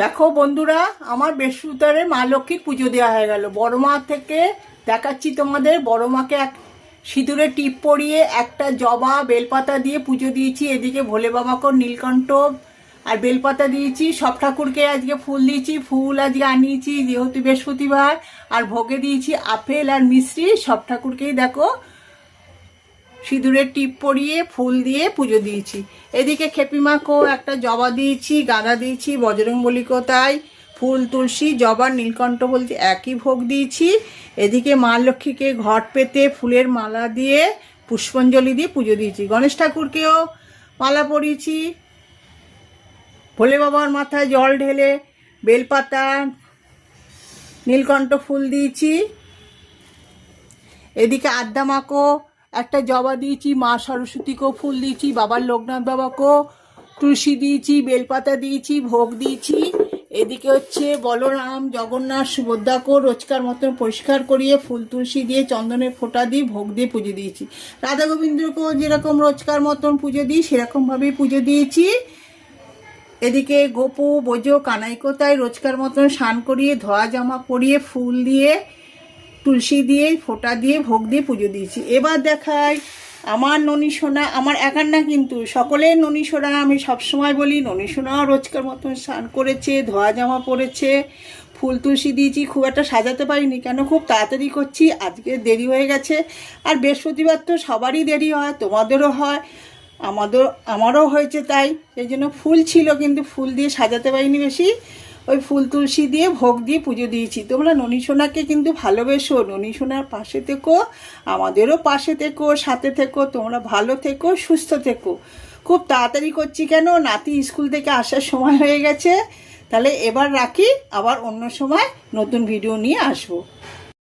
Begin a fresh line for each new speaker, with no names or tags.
দেখো বন্ধুরা, আমার বৃহস্পতিবারে মা লক্ষ্মীর পুজো দেওয়া হয়ে গেল। বড় মা থেকে দেখাচ্ছি তোমাদের। বড় মাকে এক সিঁদুরে টিপ পরিয়ে একটা জবা বেলপাতা দিয়ে পুজো দিয়েছি। এদিকে ভোলে বাবাকে নীলকণ্ঠ আর বেলপাতা দিয়েছি। সব ঠাকুরকে আজকে ফুল দিয়েছি। ফুল আজকে আনিয়েছি যেহেতু বৃহস্পতিবার। আর ভোগে দিয়েছি আপেল আর মিশ্রি। সব ঠাকুরকেই দেখো সিঁদুরের টিপ পরিয়ে ফুল দিয়ে পুজো দিয়েছি। এদিকে খেপিমাকেও একটা জবা দিয়েছি, গাঁদা দিয়েছি, বজরংবলীকেও তাই। ফুল, তুলসী, জবা, নীলকণ্ঠ বলতে একই ভোগ দিয়েছি। এদিকে মা লক্ষ্মীকে ঘট পেতে ফুলের মালা দিয়ে পুষ্পাঞ্জলি দিয়ে পুজো দিয়েছি। গণেশ ঠাকুরকেও মালা পরিয়েছি। ভোলে বাবার মাথায় জল ঢেলে বেলপাতা, নীলকণ্ঠ ফুল দিয়েছি। এদিকে আদ্যা মাকেও একটা জবা দিয়েছি, মা সরস্বতীকেও ফুল দিয়েছি, বাবার লোকনাথ বাবাকেও তুলসী দিয়েছি, বেলপাতা দিয়েছি, ভোগ দিয়েছি। এদিকে হচ্ছে বলরাম, জগন্নাথ, সুভদ্রাকেও রোজকার মতন পরিষ্কার করিয়ে ফুল তুলসী দিয়ে চন্দনের ফোঁটা দিয়ে ভোগ দিয়ে পুজো দিয়েছি। রাধা গোবিন্দকেও যেরকম রোজকার মতন পুজো দিই সেরকমভাবেই পুজো দিয়েছি। এদিকে গোপু, বোজো, কানাইকেও তাই রোজকার মতন স্নান করিয়ে ধোয়া জামা পরিয়ে ফুল দিয়ে তুলসী দিয়ে ফোঁটা দিয়ে ভোগ দিয়ে পুজো দিয়েছি। এবার দেখাই আমার ননী সোনা। আমার একার না কিন্তু, সকলের ননী সোনা। আমি সবসময় বলি ননী সোনাও রোজকার মতন স্নান করেছে, ধোয়া জামা পরেছে, ফুল তুলসী দিয়েছি। খুব একটা সাজাতে পারিনি, কেন খুব তাড়াতাড়ি করছি, আজকে দেরি হয়ে গেছে। আর বৃহস্পতিবার তো সবারই দেরি হয়, তোমাদেরও হয়, আমারও হয়েছে। তাই এই জন্য ফুল ছিল কিন্তু ফুল দিয়ে সাজাতে পারিনি বেশি। ওই ফুল তুলসী দিয়ে ভোগ দিয়ে পুজো দিয়েছি। তোমরা ননী সোনাকে কিন্তু ভালোবেসো, ননী সোনার পাশে থেকো, আমাদেরও পাশে থেকো, সাথে থেকো। তোমরা ভালো থেকো, সুস্থ থেকো। খুব তাড়াতাড়ি করছি কেন, নাতি স্কুল থেকে আসার সময় হয়ে গেছে। তাহলে এবার রাখি, আবার অন্য সময় নতুন ভিডিও নিয়ে আসবো।